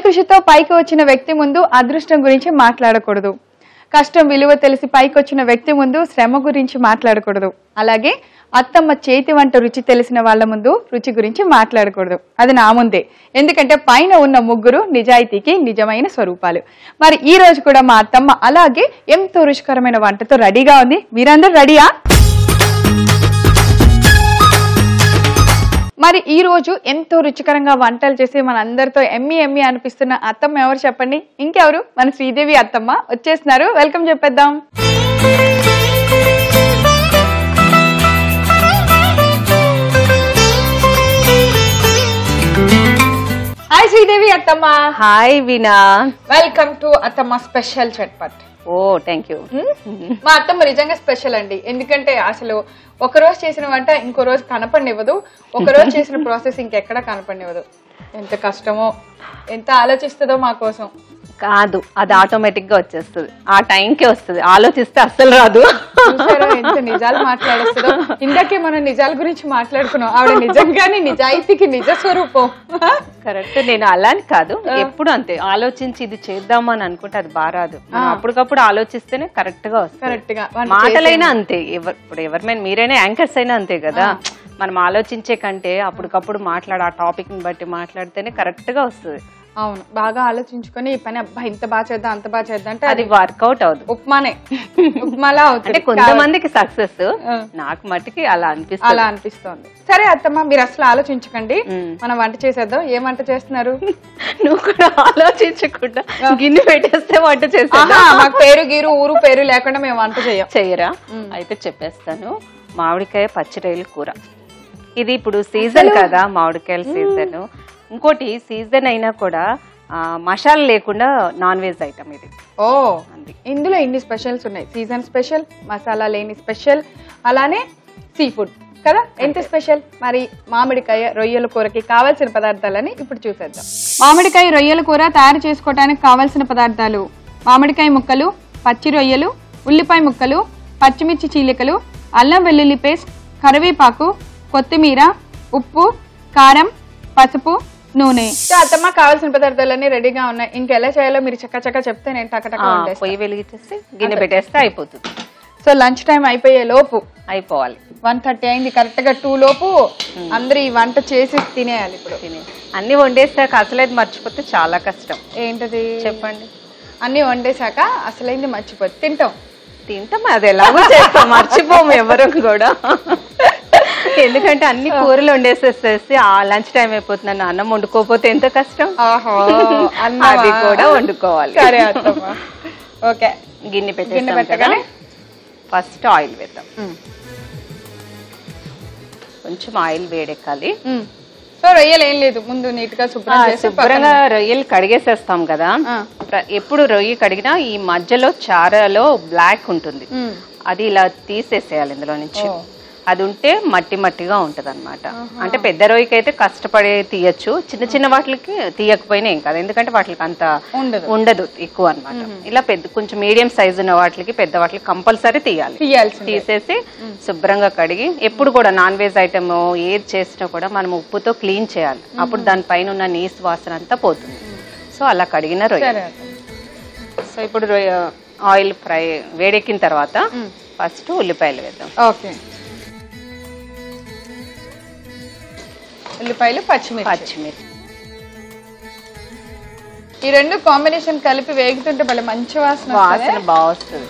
కృషితో పైకి వచ్చిన వ్యక్తి ముందు అదృష్టం గురించి మాట్లాడకూడదు. కష్టం విలువ తెలిసి పైకి వచ్చిన వ్యక్తి ముందు శ్రమ గురించి మాట్లాడకూడదు. అలాగే అత్తమ్మ చేతి వంట రుచి తెలిసిన వాళ్ళ ముందు రుచి గురించి మాట్లాడకూడదు. అది నా ముందే, ఎందుకంటే పైన ఉన్న ముగ్గురు నిజాయితీకి నిజమైన స్వరూపాలు. మరి ఈ రోజు కూడా మా అత్తమ్మ అలాగే ఎంతో రుచికరమైన వంటతో రెడీగా ఉంది. మీరందరూ రెడీయా? మరి ఈ రోజు ఎంతో రుచికరంగా వంటలు చేసి మన అందరితో ఎమ్మి ఎమ్మి అనిపిస్తున్న అత్తమ్మ ఎవరు చెప్పండి? ఇంకెవరు, మన శ్రీదేవి అత్తమ్మ వచ్చేస్తున్నారు. వెల్కమ్ చెప్పేద్దాం. హాయ్ శ్రీదేవి అత్తమ్మ. హాయ్ వీణా. వెల్కమ్ టు అత్తమ్మ స్పెషల్ చట్పట్. Oh thank you. మా అత్తమ్మ నిజంగా స్పెషల్ అండి. ఎందుకంటే అసలు ఒక రోజు చేసిన వంట ఇంకో రోజు కనపడినివ్వదు, ఒక రోజు చేసిన ప్రాసెస్ ఇంకెక్కడ కనపడినివ్వదు. ఎంత కష్టమో, ఎంత ఆలోచిస్తుందో మా కోసం. కాదు, అది ఆటోమేటిక్ గా వచ్చేస్తుంది, ఆ టైంకే వస్తుంది, ఆలోచిస్తే అస్సలు రాదు. ఎంత నిజాలు మాట్లాడేస్తుందో. ఇందాకే మనం నిజాల గురించి మాట్లాడుకున్నాం. ఆవిడ నిజంగానే నిజాయితీకి నిజ స్వరూపం. కరెక్ట్. నేను అలాని కాదు, ఎప్పుడు అంతే ఆలోచించి ఇది చేద్దామని అనుకుంటే అది బాగా రాదు. అప్పటికప్పుడు ఆలోచిస్తేనే కరెక్ట్ గా వస్తుంది. కరెక్ట్ గా మాటలైనా అంతే, ఇప్పుడు ఎవరిమైనా మీరైనా యాంకర్స్ అయినా అంతే కదా. మనం ఆలోచించే కంటే అప్పటికప్పుడు ఆ టాపిక్ ని బట్టి మాట్లాడితేనే కరెక్ట్ గా వస్తుంది. అవును, బాగా ఆలోచించుకొని ఈ పని అబ్బా ఇంత బాగా చేద్దాం అంత బాగా చేద్దాం అంటే అది వర్కౌట్ అవుతుంది. ఉప్మాలా అవుతుంది. కొంతమందికి సక్సెస్, నాకు మట్టికి అలా అనిపిస్తుంది. సరే అత్తమ్మ, మీరు అసలు ఆలోచించకండి, మనం వంట చేసేద్దాం. ఏం వంట చేస్తున్నారు? నువ్వు కూడా ఆలోచించకుండా గిన్నె పెట్టేస్తే వంట చేస్తా. మాకు పేరు గీరు ఊరు పేరు లేకుండా మేము వంట చెయ్యరా? అయితే చెప్పేస్తాను. మామిడికాయ పచ్చిరొయ్యల కూర. ఇది ఇప్పుడు సీజన్ కదా, మామిడికాయల సీజన్. ఇంకోటి సీజన్ అయినా కూడా మసాలా లేకుండా నాన్ వెజ్ ఐటమ్ ఇది. ఓ, ఇందులో ఇన్ని స్పెషల్స్ ఉన్నాయి. సీజన్ స్పెషల్, మసాలా లేని స్పెషల్, అలానే సీ ఫుడ్ కదా. ఎంత స్పెషల్. మరి మామిడికాయ రొయ్యల కూరకి కావాల్సిన పదార్థాలని ఇప్పుడు చూసేద్దాం. మామిడికాయ రొయ్యల కూర తయారు చేసుకోవడానికి కావాల్సిన పదార్థాలు: మామిడికాయ ముక్కలు, పచ్చి రొయ్యలు, ఉల్లిపాయ ముక్కలు, పచ్చిమిర్చి చీలికలు, అల్లం వెల్లుల్లి పేస్ట్, కరివేపాకు, కొత్తిమీర, ఉప్పు, కారం, పసుపు, నూనె. అత్తమ్మ, కావాల్సిన పదార్థాలన్నీ రెడీగా ఉన్నాయి. ఇంకెలా చేయాలో మీరు చక్కచక్క చెప్తే నేను టకటక పొయ్యి వెలిగించేసి గిన్నె పెట్టేస్తే అయిపోతుంది. సో లంచ్ టైం అయిపోయే లోపు అయిపోవాలి. 1:30 అయింది. కరెక్ట్ గా 2 లోపు అందరు ఈ వంట చేసి తినేయాలి. ఇప్పుడు అన్ని వండేసాక అసలేది మర్చిపోతే చాలా కష్టం. ఏంటది చెప్పండి? అన్ని వండేసాక అసలైంది మర్చిపోతే తింటాం. అది ఎలాగో చేస్తాం, మర్చిపోము ఎవరు కూడా. ఎందుకంటే అన్ని కూరలు వండేసేసేసి ఆ లంచ్ టైం అయిపోతుందని అన్నం వండుకోకపోతే ఎంత కష్టం. అది కూడా వండుకోవాలి. సరే అత్తమ్మ, ఓకే. గిన్నె పెట్టగానే ఫస్ట్ ఆయిల్ వేద్దాం. కొంచెం ఆయిల్ వేడెక్కాలి. సో రొయ్యలు ఏం లేదు, ముందు నీట్ గా శుభ్రంగా రొయ్యలు కడిగేసేస్తాం కదా. ఎప్పుడు రొయ్య కడిగినా ఈ మధ్యలో చారలో బ్లాక్ ఉంటుంది, అది ఇలా తీసేసేయాలి ఇందులో నుంచి. అది ఉంటే మట్టి మట్టిగా ఉంటది అనమాట. అంటే పెద్ద రొయ్యకి అయితే కష్టపడి తీయచ్చు, చిన్న చిన్న వాటికి తీయకపోయినా ఏం కాదు, ఎందుకంటే వాటికి అంత ఉండదు ఎక్కువ అనమాట. ఇలా కొంచెం మీడియం సైజు ఉన్న వాటికి, పెద్ద వాటికి కంపల్సరీ తీసేసి శుభ్రంగా కడిగి, ఎప్పుడు కూడా నాన్ వెజ్ ఐటమ్ ఏది చేసినా కూడా మనం ఉప్పుతో క్లీన్ చేయాలి. అప్పుడు దానిపైన ఉన్న నీసు వాసన అంతా పోతుంది. సో అలా కడిగిన రొయ్య. సో ఇప్పుడు ఆయిల్ ఫ్రై వేడెక్కిన తర్వాత ఫస్ట్ ఉల్లిపాయలు వేద్దాం. ఓకే, ఉల్లిపాయలు, పచ్చిమిర్చి. ఈ రెండు కాంబినేషన్ కలిపి వేగుతుంటే భలే మంచి వాసన బాగా వస్తుంది.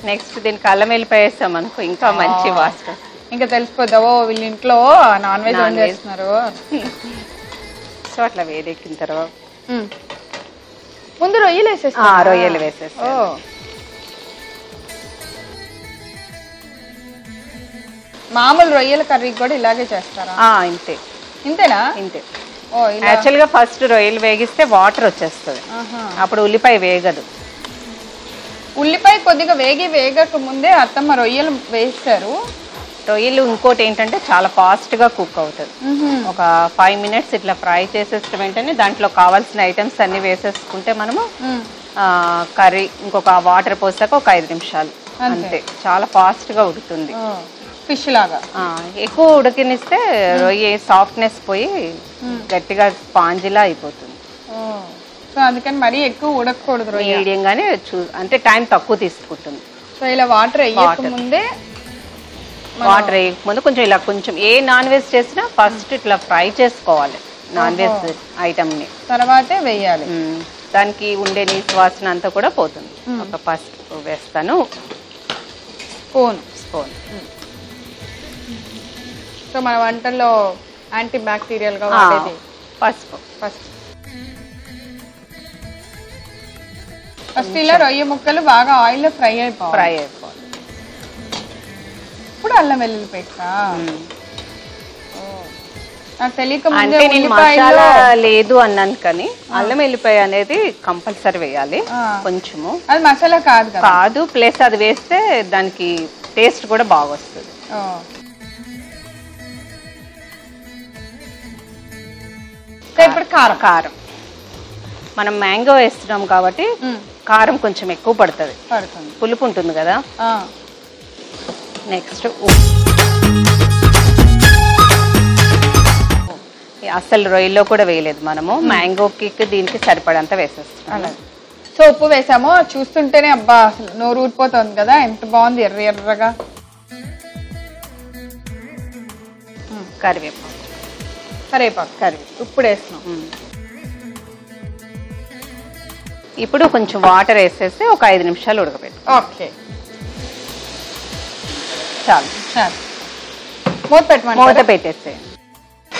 నెక్స్ట్ దీనికి అల్లం వెల్లిపాయ వేస్తాం అనుకో, ఇంకా మంచి వాసన. ఇంకా తెలిసిపోతావో వీళ్ళ ఇంట్లో నాన్ వెజ్ చేస్తున్నారు. సో అట్లా వేడెక్కిన తర్వాత ముందు రొయ్యలు వేసేస్తా. రొయ్యలు వేసేస్తా. మామూలు రొయ్యల కర్రీ కూడా ఇలాగే చేస్తారా? ఇంతేనా? ఇంతే. యాక్చువల్ గా ఫస్ట్ రొయ్యలు వేగిస్తే వాటర్ వచ్చేస్తుంది, అప్పుడు ఉల్లిపాయ వేగదు. ఉల్లిపాయ కొద్దిగా వేగక ముందే అత్తమ్మ రొయ్యలు వేస్తారు. రొయ్యలు ఇంకోటి ఏంటంటే చాలా ఫాస్ట్ గా కుక్ అవుతుంది. ఒక 5 minutes ఇట్లా ఫ్రై చేసేసిన వెంటనే దాంట్లో కావాల్సిన ఐటమ్స్ అన్ని వేసేసుకుంటే మనము కర్రీ ఇంకొక వాటర్ పోసాక ఒక 5 నిమిషాలు అంతే, చాలా ఫాస్ట్ గా ఉడుకుతుంది. ఫిష్ లాగా ఎక్కువ ఉడకనిస్తే రొయ్య సాఫ్ట్నెస్ పోయి గట్టిగా స్పాంజిలా అయిపోతుంది. సో అందుకని మరీ ఎక్కువ ఉడకకూడదు రొయ్య. మీడియం గానే అంటే టైం తక్కువ తీసుకుంటుంది. సో ఇలా వాటర్ వేయక ముందే వాటర్ వేయకముందు కొంచెం ఇలా కొంచెం ఏ నాన్ వెజ్ చేసినా ఫస్ట్ ఇట్లా ఫ్రై చేసుకోవాలి నాన్ వెజ్ ఐటమ్ ని, తర్వాతే వేయాలి. దానికి ఉండే నీసు వాసన అంతా కూడా పోతుంది. ఒక పసుపు వేస్తాను, స్పూన్. సో మన వంటల్లో యాంటీ బ్యాక్టీరియల్ గా వాడేది పసుపు. ఫస్ట్ ఇలా రొయ్య ముక్కలు బాగా ఆయిల్ లో ఫ్రై అయిపోవాలి. ఇప్పుడు అల్లం వెల్లుల్లి పేస్టా? నాకు తెలియక ముందే మసాలా లేదు అన్నాను కానీ అల్లం వెల్లిపాయ అనేది కంపల్సరీ వేయాలి కొంచెము. అది మసాలా కాదు, ప్లస్ అది వేస్తే దానికి టేస్ట్ కూడా బాగా వస్తుంది. ఇప్పుడు కారం మనం మ్యాంగో వేస్తున్నాం కాబట్టి కారం కొంచెం ఎక్కువ పడుతుంది, పులుపు ఉంటుంది కదా. నెక్స్ట్ అసలు రొయ్యలో కూడా వేయలేదు మనము, మ్యాంగోకి దీనికి సరిపడంత వేసేస్తాం. సో ఉప్పు వేసాము, చూస్తుంటేనే అబ్బా నోరు ఊరిపోతుంది కదా, ఎంత బాగుంది ఎర్ర ఎర్రగా. కరివేపాకు ఇప్పుడు వేస్తున్నాం. ఇప్పుడు కొంచెం వాటర్ వేసేసి ఒక 5 నిమిషాలు ఉడకబెట్టు. ఓకే, చాలు. మూత పెట్టేస్తే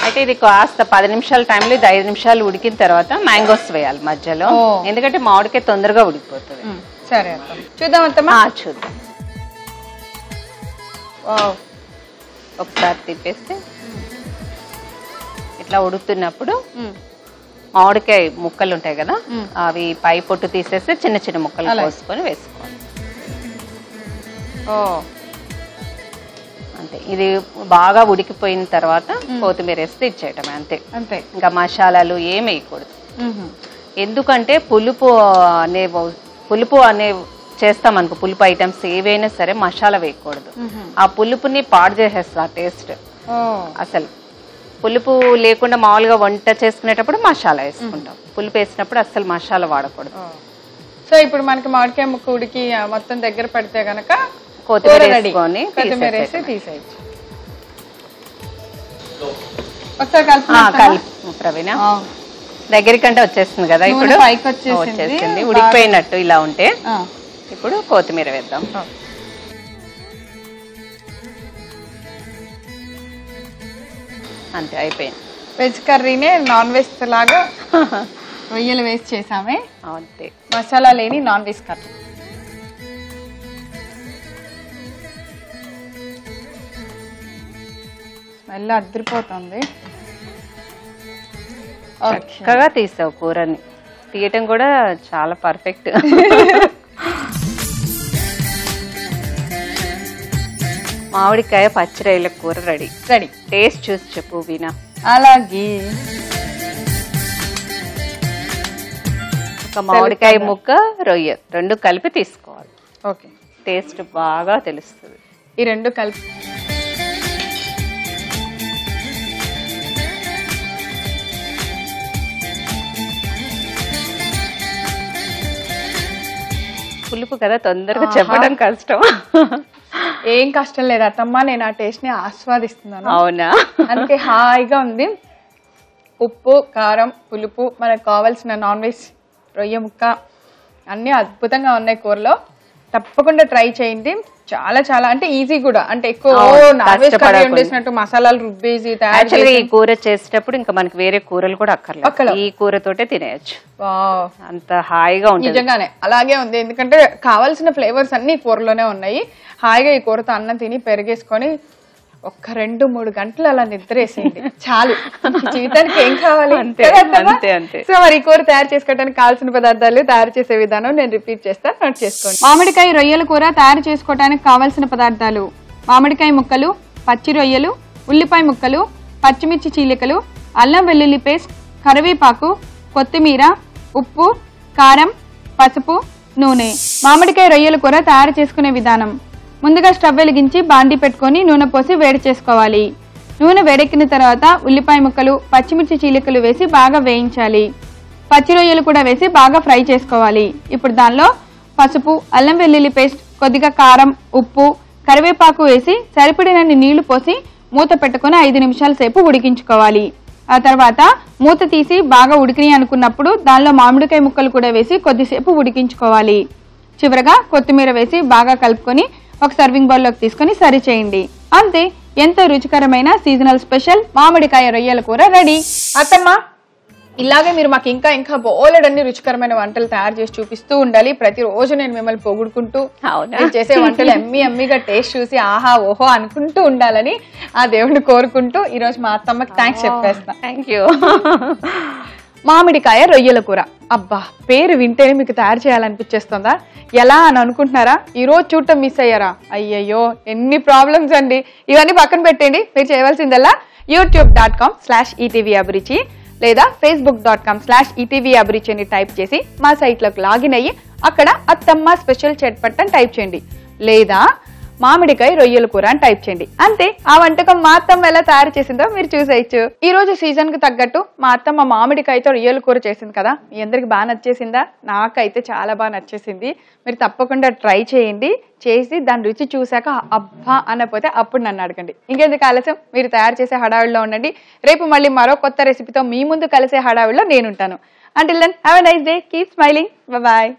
అయితే ఇది కాస్త 10 నిమిషాల టైంలో ఇది 5 నిమిషాలు ఉడికిన తర్వాత మ్యాంగోస్ వేయాలి మధ్యలో, ఎందుకంటే మామిడికాయ తొందరగా ఉడికిపోతుంది. సరే చూద్దాం అత్తమ్మా. చూద్దాం. ఒకసారి తిప్పేస్తే ఇట్లా ఉడుకుతున్నప్పుడు మామిడికాయ ముక్కలు ఉంటాయి కదా, అవి పై పొట్టు తీసేస్తే చిన్న చిన్న ముక్కలు కోసుకొని వేసుకోవాలి. అంతే. ఇది బాగా ఉడికిపోయిన తర్వాత కొత్తిమీర వేస్తే ఇచ్చేయటమే, అంతే. ఇంకా మసాలాలు ఏమి వేయకూడదు. ఎందుకంటే పులుపు అనే చేస్తాం అనుకో, పులుపు ఐటమ్స్ ఏవైనా సరే మసాలా వేయకూడదు. ఆ పులుపుని పాడు చేసేస్తా టేస్ట్. అసలు పులుపు లేకుండా మామూలుగా వంట చేసుకునేటప్పుడు మసాలా వేసుకుంటాం, పులుపు వేసినప్పుడు అసలు మసాలా వాడకూడదు. సో ఇప్పుడు మనకి మామిడికాయ ముక్క ఉడికి మొత్తం దగ్గర పడితే గనక కొత్తిమీర వేసుకొని తీసేయచ్చు. కలుపు ప్రవీణ, దగ్గరికంటే వచ్చేస్తుంది కదా, ఇప్పుడు వచ్చేసింది ఉడికిపోయినట్టు. ఇలా ఉంటే ఇప్పుడు కొత్తిమీర వేద్దాం. అంతే, అయిపోయింది. వెజ్ కర్రీనే నాన్ వెజ్ లాగా రొయ్యలు వేసి చేసామే, అంతే. మసాలా లేని నాన్ వెజ్ కర్రీ. స్మెల్ అద్దరిపోతుంది. చక్కగా తీసావు కూరని, తీయటం కూడా చాలా పర్ఫెక్ట్. మామిడికాయ పచ్చి రొయ్యల కూర రెడీ. టేస్ట్ చూసి చెప్పు వీణా. అలాగే ఒక మామిడికాయ ముక్క రొయ్య 2 కలిపి తీసుకోవాలి. ఓకే, టేస్ట్ బాగా తెలుస్తుంది. ఈ 2 కలిపి పులుపు కదా, తొందరగా చెప్పడం కష్టం. ఏం కష్టం లేదు అత్తమ్మ, నేను ఆ టేస్ట్ ని ఆస్వాదిస్తున్నాను. అవునా? అందుకే హాయిగా ఉంది. ఉప్పు, కారం, పులుపు, మనకు కావాల్సిన నాన్ వెజ్ రొయ్య ముక్క అన్ని అద్భుతంగా ఉన్నాయి కూరలో. తప్పకుండా ట్రై చేయండి. చాలా చాలా అంటే ఈజీ కూడా, అంటే ఎక్కువ నాన్ వెజ్ కర్రీ వండేసినట్టు మసాలాలు రుబ్బేసి యాక్చువల్గా ఈ కూర చేసేటప్పుడు ఇంకా మనకి వేరే కూరలు కూడా అక్కర్లేదు, ఈ కూరతోటే తినేయచ్చు. అంత హాయిగా ఉంటుంది. నిజంగానే అలాగే ఉంది, ఎందుకంటే కావాల్సిన ఫ్లేవర్స్ అన్ని కూరలోనే ఉన్నాయి. హాయిగా ఈ కూరతో అన్నం తిని పెరిగేసుకొని ఒక్క 2-3 గంటలు అలా నిద్రేసేయండి చాలు. జీవితానికి ఏం కావాలి? సో మరి ఈ కూర తయారు చేసుకోవడానికి కావాల్సిన పదార్థాలు, తయారు చేసే విధానం నేను రిపీట్ చేస్తాను, నోట్ చేసుకోండి. మామిడికాయ రొయ్యల కూర తయారు చేసుకోవడానికి కావాల్సిన పదార్థాలు: మామిడికాయ ముక్కలు, పచ్చి రొయ్యలు, ఉల్లిపాయ ముక్కలు, పచ్చిమిర్చి చీలికలు, అల్లం వెల్లుల్లి పేస్ట్, కరివేపాకు, కొత్తిమీర, ఉప్పు, కారం, పసుపు, నూనె. మామిడికాయ రొయ్యల కూర తయారు చేసుకునే విధానం: ముందుగా స్టవ్ వెలిగించి బాండీ పెట్టుకొని నూనె పోసి వేడి చేసుకోవాలి. నూనె వేడెక్కిన తర్వాత ఉల్లిపాయ ముక్కలు, పచ్చిమిర్చి చీలికలు వేసి బాగా వేయించాలి. పచ్చి రొయ్యలు కూడా వేసి బాగా ఫ్రై చేసుకోవాలి. ఇప్పుడు దానిలో పసుపు, అల్లం వెల్లుల్లి పేస్ట్, కొద్దిగా కారం, ఉప్పు, కరివేపాకు వేసి సరిపడినన్ని నీళ్లు పోసి మూత పెట్టుకొని 5 నిమిషాల సేపు ఉడికించుకోవాలి. ఆ తర్వాత మూత తీసి బాగా ఉడికిని అనుకున్నప్పుడు దానిలో మామిడికాయ ముక్కలు కూడా వేసి కొద్దిసేపు ఉడికించుకోవాలి. చివరగా కొత్తిమీర వేసి బాగా కలుపుకొని ఒక సర్వింగ్ బౌల్లోకి తీసుకొని సర్వ్ చేయండి. అంతే, ఎంతో రుచికరమైన సీజనల్ స్పెషల్ మామిడికాయ రొయ్యల కూర రెడీ. అత్తమ్మ, ఇలాగే మీరు మాకు ఇంకా బోలెడన్ని రుచికరమైన వంటలు తయారు చేసి చూపిస్తూ ఉండాలి. ప్రతిరోజు నేను మిమ్మల్ని పొగుడుకుంటూ చేసే వంటలు ఎమ్మిగా టేస్ట్ చూసి ఆహా ఓహో అనుకుంటూ ఉండాలని ఆ దేవుడిని కోరుకుంటూ ఈ రోజు మా అత్తమ్మకి థ్యాంక్స్ చెప్పేస్తా. Thank you. మామిడికాయ రొయ్యల కూర, అబ్బా పేరు వింటేనే మీకు తయారు చేయాలనిపించేస్తుందా? ఎలా అని అనుకుంటున్నారా? ఈ రోజు చూడటం మిస్ అయ్యారా? అయ్యయ్యో, ఎన్ని ప్రాబ్లమ్స్ అండి. ఇవన్నీ పక్కన పెట్టండి. మీరు చేయవలసిందల్లా youtube.com/etvabruchi లేదా facebook.com/etvabruchi అని టైప్ చేసి మా సైట్లోకి లాగిన్ అయ్యి అక్కడ అత్తమ్మ స్పెషల్ చట్పట్ టైప్ చేయండి, లేదా మామిడికాయ రొయ్యల కూర అని టైప్ చేయండి. అంతే, ఆ వంటకం మా అత్తమ్మ ఎలా తయారు చేసిందో మీరు చూసేయచ్చు. ఈ రోజు సీజన్ కి తగ్గట్టు మా అత్తమ్మ మామిడికాయతో రొయ్యల కూర చేసింది కదా, మీ అందరికి బాగా నచ్చేసిందా? నాకైతే చాలా బాగా నచ్చేసింది. మీరు తప్పకుండా ట్రై చేయండి. చేసి దాని రుచి చూసాక అబ్బా అనకపోతే అప్పుడు నన్ను అడగండి. ఇంకెందుకు ఆలస్యం, మీరు తయారు చేసే హడావిడిలో ఉండండి. రేపు మళ్ళీ మరో కొత్త రెసిపీతో మీ ముందు కలిసే హడావిడిలో నేనుంటాను. Until then, have a nice day. Keep smiling. Bye-bye.